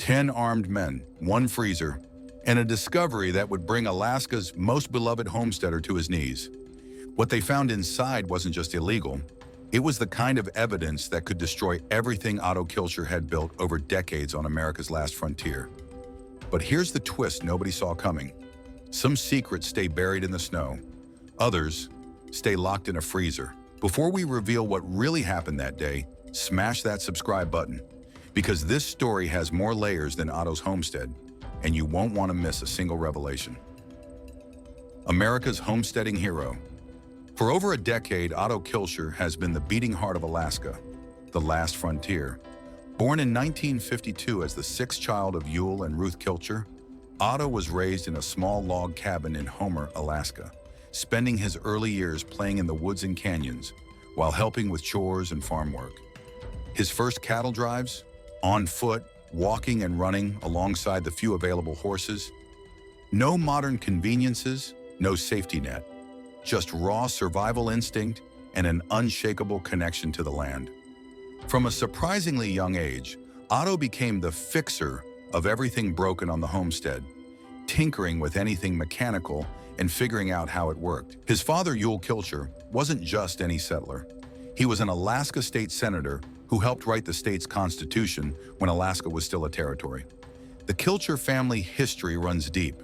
10 armed men, one freezer, and a discovery that would bring Alaska's most beloved homesteader to his knees. What they found inside wasn't just illegal. It was the kind of evidence that could destroy everything Otto Kilcher had built over decades on America's last frontier. But here's the twist nobody saw coming. Some secrets stay buried in the snow. Others stay locked in a freezer. Before we reveal what really happened that day, smash that subscribe button, because this story has more layers than Otto's homestead, and you won't want to miss a single revelation. America's homesteading hero. For over a decade, Otto Kilcher has been the beating heart of Alaska, the last frontier. Born in 1952 as the sixth child of Yule and Ruth Kilcher, Otto was raised in a small log cabin in Homer, Alaska, spending his early years playing in the woods and canyons while helping with chores and farm work. His first cattle drives? On foot, walking and running alongside the few available horses. No modern conveniences, no safety net. Just raw survival instinct and an unshakable connection to the land. From a surprisingly young age, Otto became the fixer of everything broken on the homestead, tinkering with anything mechanical and figuring out how it worked. His father, Yule Kilcher, wasn't just any settler. He was an Alaska state senator who helped write the state's constitution when Alaska was still a territory. The Kilcher family history runs deep.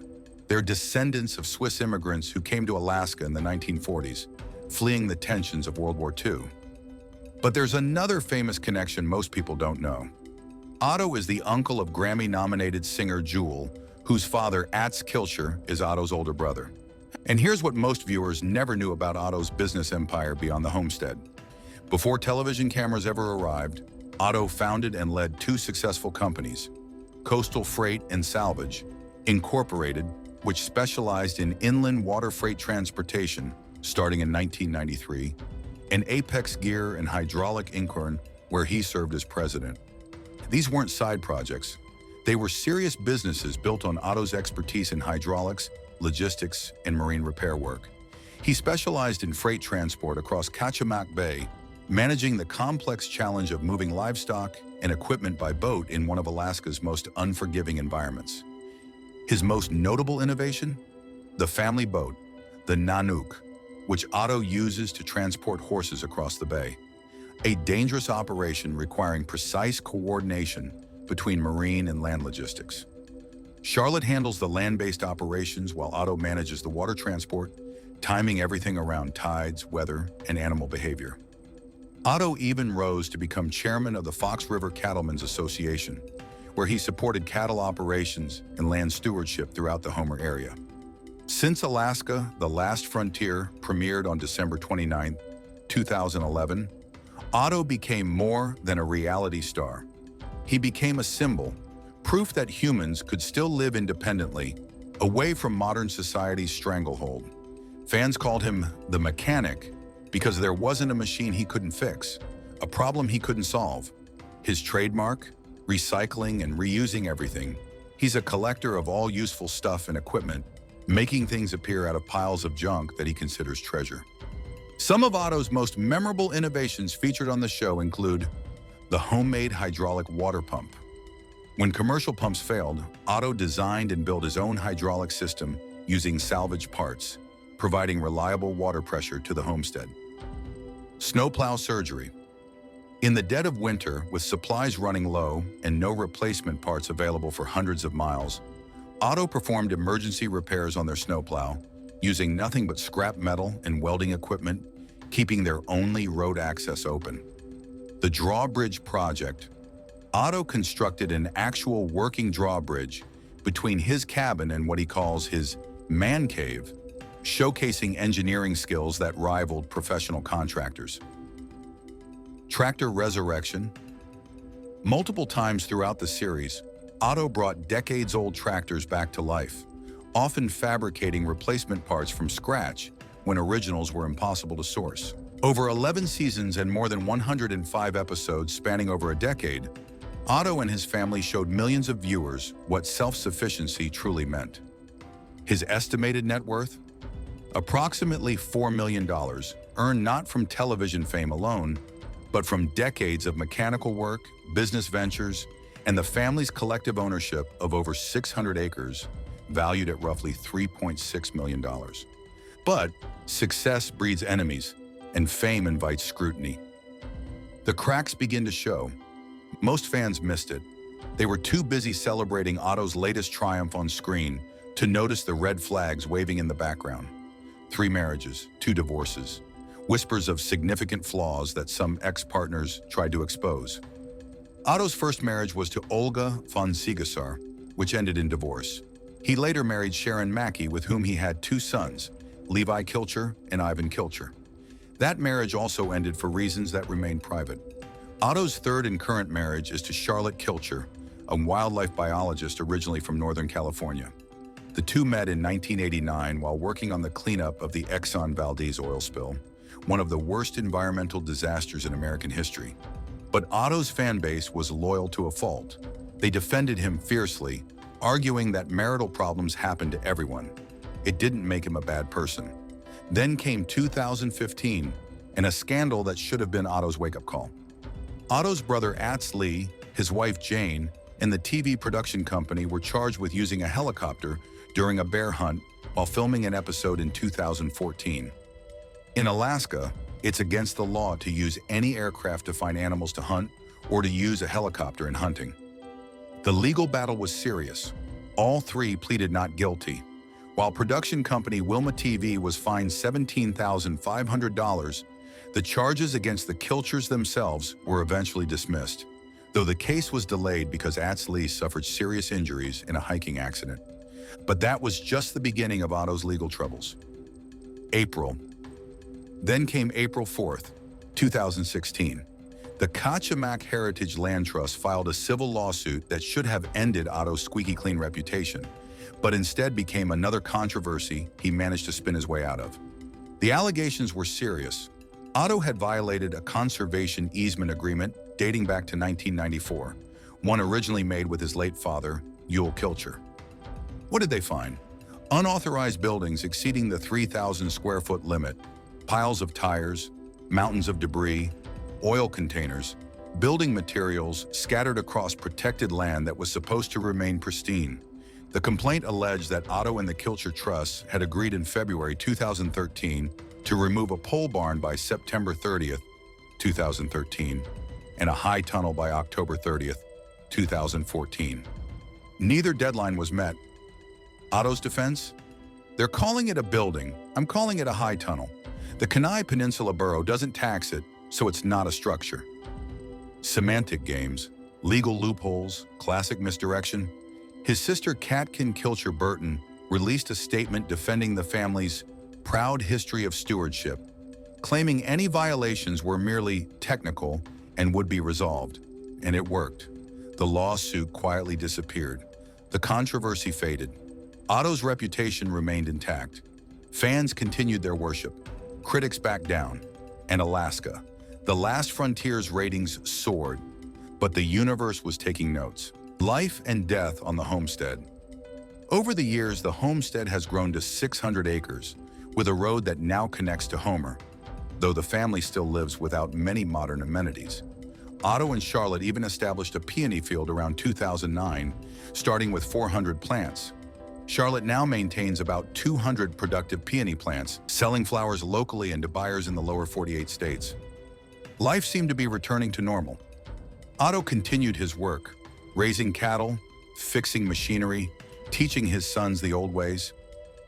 They're descendants of Swiss immigrants who came to Alaska in the 1940s, fleeing the tensions of World War II. But there's another famous connection most people don't know. Otto is the uncle of Grammy-nominated singer Jewel, whose father, Atz Kilcher, is Otto's older brother. And here's what most viewers never knew about Otto's business empire beyond the homestead. Before television cameras ever arrived, Otto founded and led two successful companies, Coastal Freight and Salvage, Incorporated, which specialized in inland water freight transportation starting in 1993, and Apex Gear and Hydraulic Incorn, where he served as president. These weren't side projects. They were serious businesses built on Otto's expertise in hydraulics, logistics, and marine repair work. He specialized in freight transport across Kachemak Bay, managing the complex challenge of moving livestock and equipment by boat in one of Alaska's most unforgiving environments. His most notable innovation? The family boat, the Nanook, which Otto uses to transport horses across the bay. A dangerous operation requiring precise coordination between marine and land logistics. Charlotte handles the land-based operations while Otto manages the water transport, timing everything around tides, weather, and animal behavior. Otto even rose to become chairman of the Fox River Cattlemen's Association, where he supported cattle operations and land stewardship throughout the Homer area. Since Alaska, The Last Frontier premiered on December 29, 2011, Otto became more than a reality star. He became a symbol, proof that humans could still live independently, away from modern society's stranglehold. Fans called him the mechanic because there wasn't a machine he couldn't fix, a problem he couldn't solve. His trademark? Recycling and reusing everything. He's a collector of all useful stuff and equipment, making things appear out of piles of junk that he considers treasure. Some of Otto's most memorable innovations featured on the show include the homemade hydraulic water pump. When commercial pumps failed, Otto designed and built his own hydraulic system using salvage parts, providing reliable water pressure to the homestead. Snowplow surgery. In the dead of winter, with supplies running low and no replacement parts available for hundreds of miles, Otto performed emergency repairs on their snowplow, using nothing but scrap metal and welding equipment, keeping their only road access open. The drawbridge project. Otto constructed an actual working drawbridge between his cabin and what he calls his man cave, showcasing engineering skills that rivaled professional contractors. Tractor resurrection. Multiple times throughout the series, Otto brought decades-old tractors back to life, often fabricating replacement parts from scratch when originals were impossible to source. Over 11 seasons and more than 105 episodes spanning over a decade, Otto and his family showed millions of viewers what self-sufficiency truly meant. His estimated net worth? Approximately $4 million, earned not from television fame alone, but from decades of mechanical work, business ventures, and the family's collective ownership of over 600 acres, valued at roughly $3.6 million. But success breeds enemies, and fame invites scrutiny. The cracks begin to show. Most fans missed it. They were too busy celebrating Otto's latest triumph on screen to notice the red flags waving in the background. 3 marriages, 2 divorces, whispers of significant flaws that some ex-partners tried to expose. Otto's first marriage was to Olga von Siegesar, which ended in divorce. He later married Sharon Mackey, with whom he had 2 sons, Levi Kilcher and Ivan Kilcher. That marriage also ended for reasons that remain private. Otto's third and current marriage is to Charlotte Kilcher, a wildlife biologist originally from Northern California. The two met in 1989 while working on the cleanup of the Exxon Valdez oil spill, one of the worst environmental disasters in American history. But Otto's fan base was loyal to a fault. They defended him fiercely, arguing that marital problems happen to everyone. It didn't make him a bad person. Then came 2015, and a scandal that should have been Otto's wake-up call. Otto's brother Atz Lee, his wife Jane, and the TV production company were charged with using a helicopter during a bear hunt while filming an episode in 2014. In Alaska, it's against the law to use any aircraft to find animals to hunt or to use a helicopter in hunting. The legal battle was serious. All 3 pleaded not guilty, while production company Wilma TV was fined $17,500. The charges against the Kilchers themselves were eventually dismissed, though the case was delayed because Atz Lee suffered serious injuries in a hiking accident. But that was just the beginning of Otto's legal troubles. April. Then came April 4th, 2016. The Kachemak Heritage Land Trust filed a civil lawsuit that should have ended Otto's squeaky clean reputation, but instead became another controversy he managed to spin his way out of. The allegations were serious. Otto had violated a conservation easement agreement dating back to 1994, one originally made with his late father, Otto Kilcher. What did they find? Unauthorized buildings exceeding the 3,000 square foot limit, piles of tires, mountains of debris, oil containers, building materials scattered across protected land that was supposed to remain pristine. The complaint alleged that Otto and the Kilcher Trust had agreed in February 2013 to remove a pole barn by September 30th, 2013, and a high tunnel by October 30th, 2014. Neither deadline was met. Otto's defense? They're calling it a building. I'm calling it a high tunnel. The Kenai Peninsula Borough doesn't tax it, so it's not a structure. Semantic games, legal loopholes, classic misdirection. His sister Katkin Kilcher Burton released a statement defending the family's proud history of stewardship, claiming any violations were merely technical and would be resolved. And it worked. The lawsuit quietly disappeared. The controversy faded. Otto's reputation remained intact. Fans continued their worship. Critics backed down. And Alaska, the last frontier's ratings soared, but the universe was taking notes. Life and death on the homestead. Over the years, the homestead has grown to 600 acres, with a road that now connects to Homer, though the family still lives without many modern amenities. Otto and Charlotte even established a peony field around 2009, starting with 400 plants. Charlotte now maintains about 200 productive peony plants, selling flowers locally and to buyers in the lower 48 states. Life seemed to be returning to normal. Otto continued his work, raising cattle, fixing machinery, teaching his sons the old ways.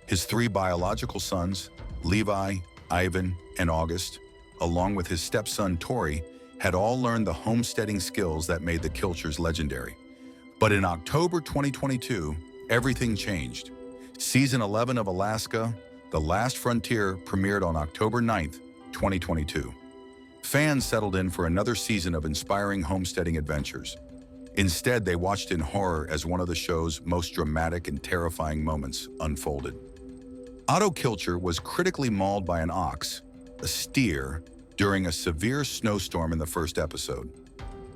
His 3 biological sons, Levi, Ivan, and August, along with his stepson Tori, had all learned the homesteading skills that made the Kilchers legendary. But in October 2022, everything changed. Season 11 of Alaska, The Last Frontier, premiered on October 9th, 2022. Fans settled in for another season of inspiring homesteading adventures. Instead, they watched in horror as one of the show's most dramatic and terrifying moments unfolded. Otto Kilcher was critically mauled by an ox, a steer, during a severe snowstorm in the first episode.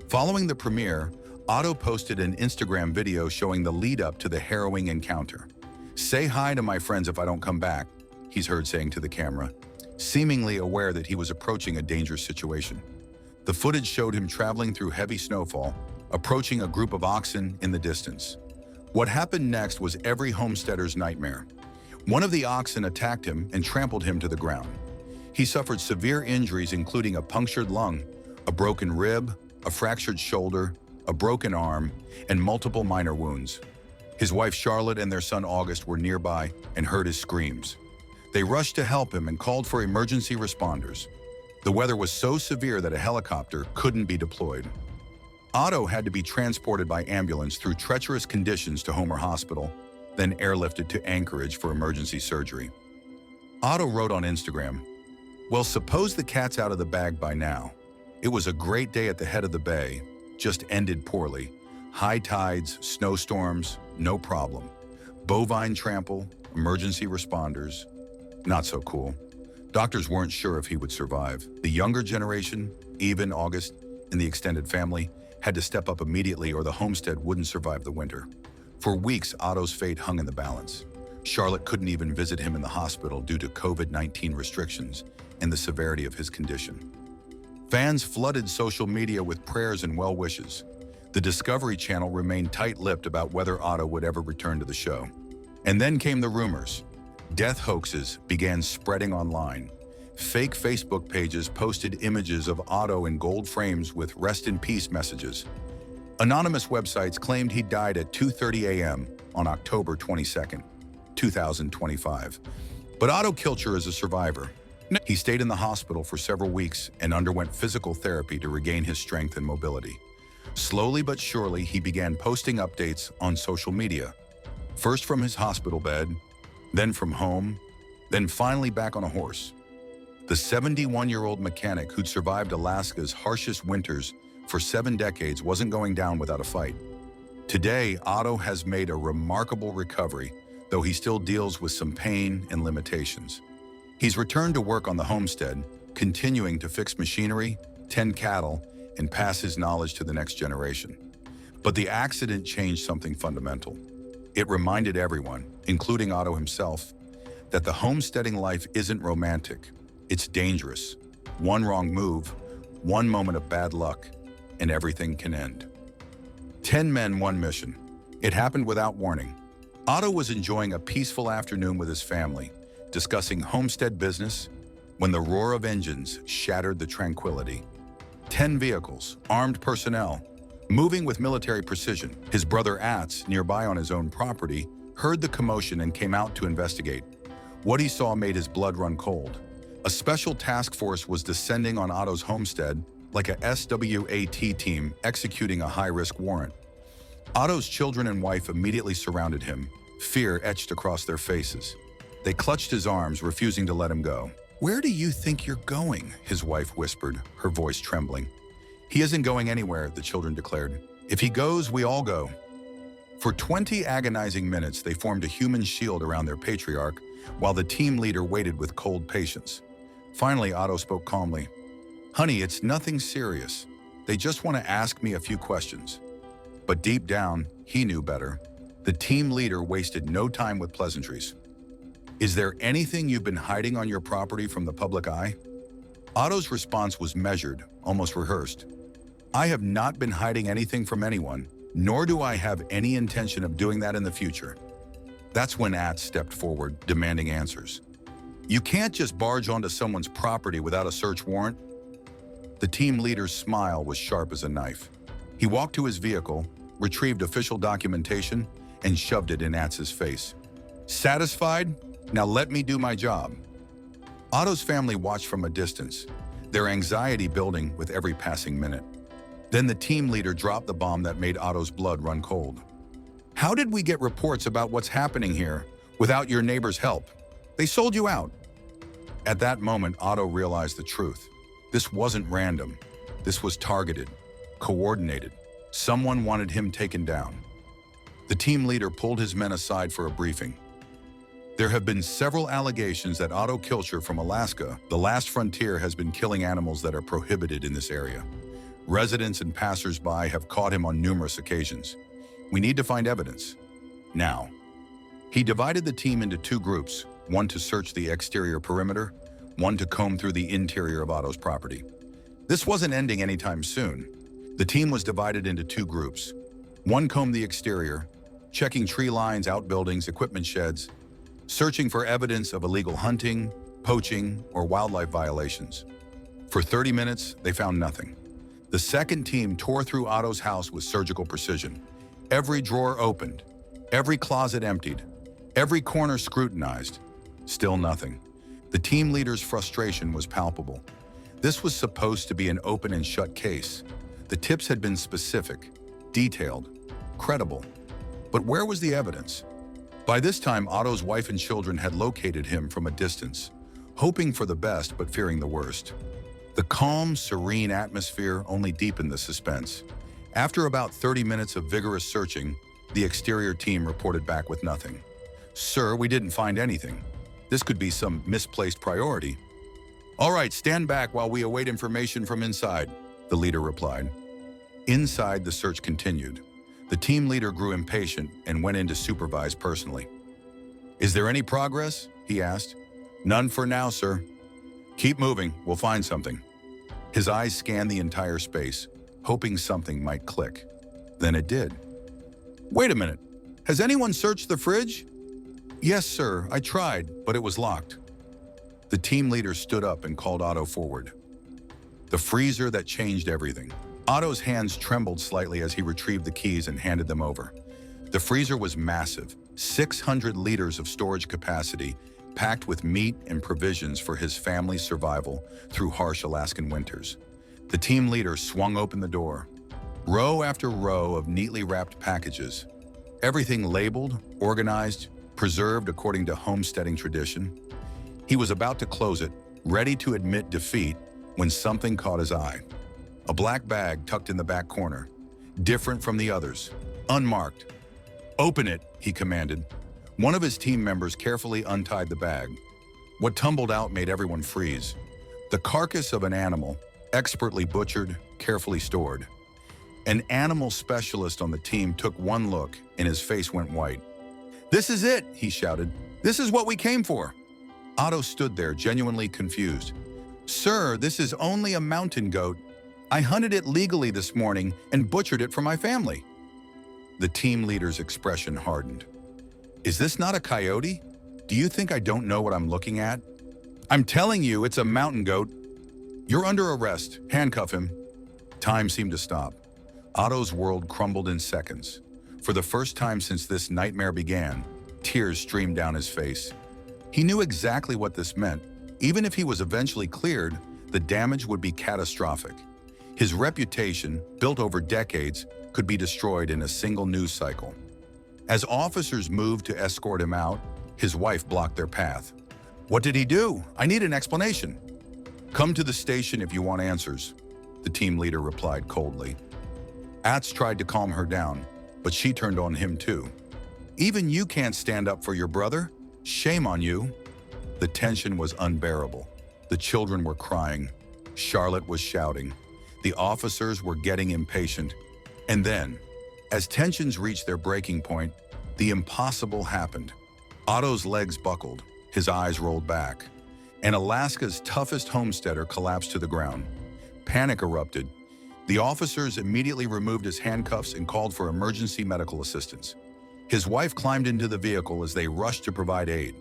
Following the premiere, Otto posted an Instagram video showing the lead-up to the harrowing encounter. "Say hi to my friends if I don't come back," he's heard saying to the camera, seemingly aware that he was approaching a dangerous situation. The footage showed him traveling through heavy snowfall, approaching a group of oxen in the distance. What happened next was every homesteader's nightmare. One of the oxen attacked him and trampled him to the ground. He suffered severe injuries, including a punctured lung, a broken rib, a fractured shoulder, a broken arm, and multiple minor wounds. His wife Charlotte and their son August were nearby and heard his screams. They rushed to help him and called for emergency responders. The weather was so severe that a helicopter couldn't be deployed. Otto had to be transported by ambulance through treacherous conditions to Homer Hospital, then airlifted to Anchorage for emergency surgery. Otto wrote on Instagram, "Well, suppose the cat's out of the bag by now. It was a great day at the head of the bay, just ended poorly. High tides, snowstorms, no problem. Bovine trample, emergency responders. Not so cool." Doctors weren't sure if he would survive. The younger generation, even August, and the extended family, had to step up immediately or the homestead wouldn't survive the winter. For weeks, Otto's fate hung in the balance. Charlotte couldn't even visit him in the hospital due to COVID-19 restrictions and the severity of his condition. Fans flooded social media with prayers and well wishes. The Discovery Channel remained tight-lipped about whether Otto would ever return to the show. And then came the rumors. Death hoaxes began spreading online. Fake Facebook pages posted images of Otto in gold frames with "Rest in Peace" messages. Anonymous websites claimed he died at 2:30 a.m. on October 22, 2025. But Otto Kilcher is a survivor. He stayed in the hospital for several weeks and underwent physical therapy to regain his strength and mobility. Slowly but surely, he began posting updates on social media. First from his hospital bed, then from home, then finally back on a horse. The 71-year-old mechanic who'd survived Alaska's harshest winters for 7 decades wasn't going down without a fight. Today, Otto has made a remarkable recovery, though he still deals with some pain and limitations. He's returned to work on the homestead, continuing to fix machinery, tend cattle, and pass his knowledge to the next generation. But the accident changed something fundamental. It reminded everyone, including Otto himself, that the homesteading life isn't romantic. It's dangerous. One wrong move, one moment of bad luck, and everything can end. 10 men, one mission. It happened without warning. Otto was enjoying a peaceful afternoon with his family, discussing homestead business, when the roar of engines shattered the tranquility. 10 vehicles, armed personnel, moving with military precision. His brother Ats, nearby on his own property, heard the commotion and came out to investigate. What he saw made his blood run cold. A special task force was descending on Otto's homestead like a SWAT team executing a high-risk warrant. Otto's children and wife immediately surrounded him, fear etched across their faces. They clutched his arms, refusing to let him go. "Where do you think you're going?" his wife whispered, her voice trembling. "He isn't going anywhere," the children declared. "If he goes, we all go." For 20 agonizing minutes, they formed a human shield around their patriarch, while the team leader waited with cold patience. Finally, Otto spoke calmly. "Honey, it's nothing serious. They just want to ask me a few questions." But deep down, he knew better. The team leader wasted no time with pleasantries. "Is there anything you've been hiding on your property from the public eye?" Otto's response was measured, almost rehearsed. "I have not been hiding anything from anyone, nor do I have any intention of doing that in the future." That's when Ats stepped forward, demanding answers. "You can't just barge onto someone's property without a search warrant." The team leader's smile was sharp as a knife. He walked to his vehicle, retrieved official documentation, and shoved it in Ats's face. "Satisfied? Now let me do my job." Otto's family watched from a distance, their anxiety building with every passing minute. Then the team leader dropped the bomb that made Otto's blood run cold. "How did we get reports about what's happening here without your neighbor's help? They sold you out." At that moment, Otto realized the truth. This wasn't random. This was targeted, coordinated. Someone wanted him taken down. The team leader pulled his men aside for a briefing. "There have been several allegations that Otto Kilcher from Alaska, the last frontier, has been killing animals that are prohibited in this area. Residents and passers-by have caught him on numerous occasions. We need to find evidence. Now." He divided the team into 2 groups, one to search the exterior perimeter, one to comb through the interior of Otto's property. This wasn't ending anytime soon. The team was divided into two groups. One combed the exterior, checking tree lines, outbuildings, equipment sheds, searching for evidence of illegal hunting, poaching, or wildlife violations. For 30 minutes, they found nothing. The second team tore through Otto's house with surgical precision. Every drawer opened, every closet emptied, every corner scrutinized. Still nothing. The team leader's frustration was palpable. This was supposed to be an open and shut case. The tips had been specific, detailed, credible. But where was the evidence? By this time, Otto's wife and children had located him from a distance, hoping for the best but fearing the worst. The calm, serene atmosphere only deepened the suspense. After about 30 minutes of vigorous searching, the exterior team reported back with nothing. "Sir, we didn't find anything. This could be some misplaced priority." "All right, stand back while we await information from inside," the leader replied. Inside, the search continued. The team leader grew impatient and went in to supervise personally. "Is there any progress?" he asked. "None for now, sir." "Keep moving, we'll find something." His eyes scanned the entire space, hoping something might click. Then it did. "Wait a minute, has anyone searched the fridge?" "Yes, sir, I tried, but it was locked." The team leader stood up and called Otto forward. The freezer that changed everything. Otto's hands trembled slightly as he retrieved the keys and handed them over. The freezer was massive, 600 liters of storage capacity, packed with meat and provisions for his family's survival through harsh Alaskan winters. The team leader swung open the door. Row after row of neatly wrapped packages. Everything labeled, organized, preserved according to homesteading tradition. He was about to close it, ready to admit defeat, when something caught his eye. A black bag tucked in the back corner, different from the others, unmarked. "Open it," he commanded. One of his team members carefully untied the bag. What tumbled out made everyone freeze. The carcass of an animal, expertly butchered, carefully stored. An animal specialist on the team took one look and his face went white. "This is it," he shouted. "This is what we came for." Otto stood there, genuinely confused. "Sir, this is only a mountain goat. I hunted it legally this morning and butchered it for my family." The team leader's expression hardened. "Is this not a coyote? Do you think I don't know what I'm looking at? I'm telling you, it's a mountain goat. You're under arrest. Handcuff him." Time seemed to stop. Otto's world crumbled in seconds. For the first time since this nightmare began, tears streamed down his face. He knew exactly what this meant. Even if he was eventually cleared, the damage would be catastrophic. His reputation, built over decades, could be destroyed in a single news cycle. As officers moved to escort him out, his wife blocked their path. "What did he do? I need an explanation." "Come to the station if you want answers," the team leader replied coldly. Atz tried to calm her down, but she turned on him too. "Even you can't stand up for your brother? Shame on you." The tension was unbearable. The children were crying. Charlotte was shouting. The officers were getting impatient. And then, as tensions reached their breaking point, the impossible happened. Otto's legs buckled, his eyes rolled back, and Alaska's toughest homesteader collapsed to the ground. Panic erupted. The officers immediately removed his handcuffs and called for emergency medical assistance. His wife climbed into the vehicle as they rushed to provide aid.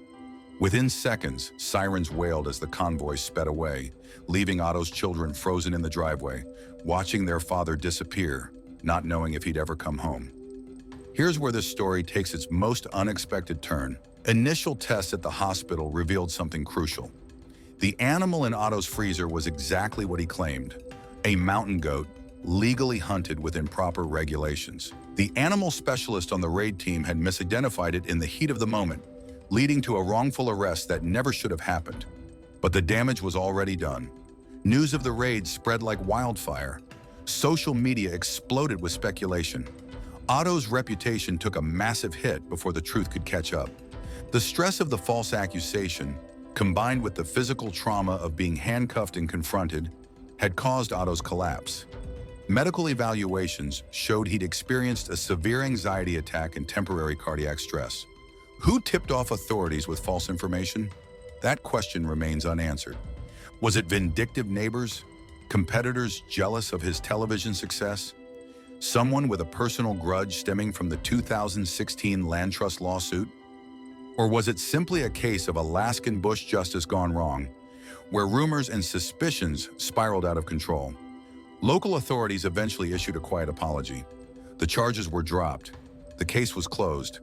Within seconds, sirens wailed as the convoy sped away, leaving Otto's children frozen in the driveway, watching their father disappear, not knowing if he'd ever come home. Here's where this story takes its most unexpected turn. Initial tests at the hospital revealed something crucial. The animal in Otto's freezer was exactly what he claimed: a mountain goat, legally hunted within proper regulations. The animal specialist on the raid team had misidentified it in the heat of the moment, leading to a wrongful arrest that never should have happened. But the damage was already done. News of the raid spread like wildfire. Social media exploded with speculation. Otto's reputation took a massive hit before the truth could catch up. The stress of the false accusation, combined with the physical trauma of being handcuffed and confronted, had caused Otto's collapse. Medical evaluations showed he'd experienced a severe anxiety attack and temporary cardiac stress. Who tipped off authorities with false information? That question remains unanswered. Was it vindictive neighbors? Competitors jealous of his television success? Someone with a personal grudge stemming from the 2016 land trust lawsuit? Or was it simply a case of Alaskan bush justice gone wrong, where rumors and suspicions spiraled out of control? Local authorities eventually issued a quiet apology. The charges were dropped. The case was closed.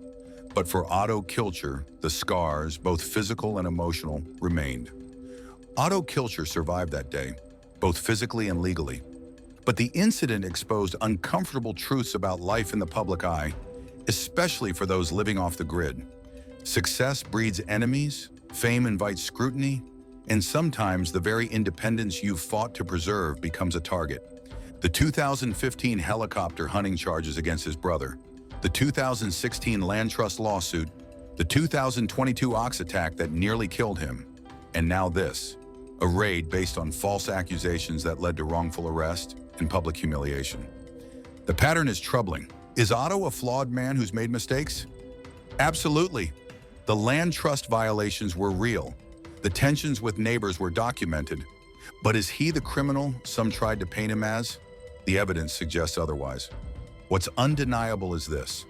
But for Otto Kilcher, the scars, both physical and emotional, remained. Otto Kilcher survived that day, both physically and legally. But the incident exposed uncomfortable truths about life in the public eye, especially for those living off the grid. Success breeds enemies, fame invites scrutiny, and sometimes the very independence you've fought to preserve becomes a target. The 2015 helicopter hunting charges against his brother, the 2016 land trust lawsuit, the 2022 ox attack that nearly killed him, and now this, a raid based on false accusations that led to wrongful arrest and public humiliation. The pattern is troubling. Is Otto a flawed man who's made mistakes? Absolutely. The land trust violations were real. The tensions with neighbors were documented. But is he the criminal some tried to paint him as? The evidence suggests otherwise. What's undeniable is this: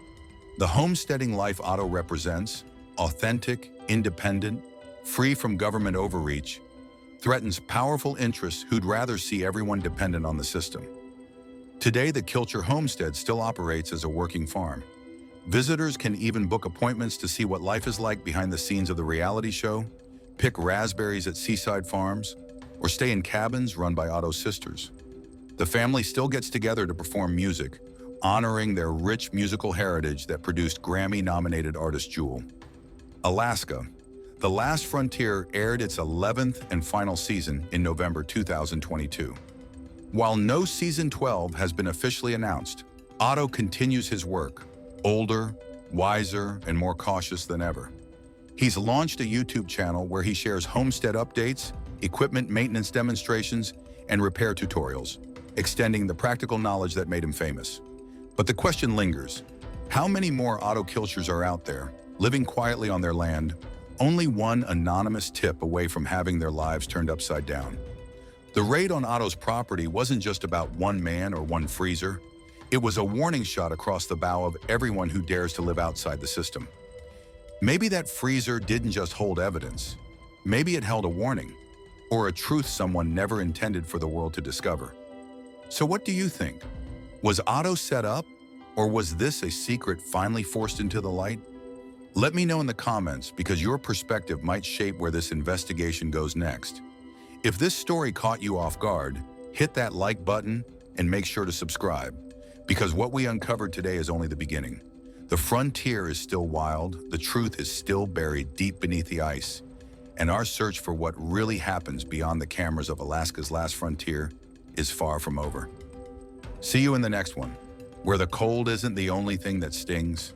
the homesteading life Otto represents, authentic, independent, free from government overreach, threatens powerful interests who'd rather see everyone dependent on the system. Today, the Kilcher homestead still operates as a working farm. Visitors can even book appointments to see what life is like behind the scenes of the reality show, pick raspberries at seaside farms, or stay in cabins run by Otto's sisters. The family still gets together to perform music, honoring their rich musical heritage that produced Grammy-nominated artist Jewel. Alaska, The Last Frontier aired its 11th and final season in November 2022. While no season 12 has been officially announced, Otto continues his work, older, wiser, and more cautious than ever. He's launched a YouTube channel where he shares homestead updates, equipment maintenance demonstrations, and repair tutorials, extending the practical knowledge that made him famous. But the question lingers: how many more Otto Kilchers are out there, living quietly on their land, only one anonymous tip away from having their lives turned upside down? The raid on Otto's property wasn't just about one man or one freezer. It was a warning shot across the bow of everyone who dares to live outside the system. Maybe that freezer didn't just hold evidence. Maybe it held a warning, or a truth someone never intended for the world to discover. So what do you think? Was Otto set up, or was this a secret finally forced into the light? Let me know in the comments, because your perspective might shape where this investigation goes next. If this story caught you off guard, hit that like button and make sure to subscribe, because what we uncovered today is only the beginning. The frontier is still wild, the truth is still buried deep beneath the ice, and our search for what really happens beyond the cameras of Alaska's last frontier is far from over. See you in the next one, where the cold isn't the only thing that stings.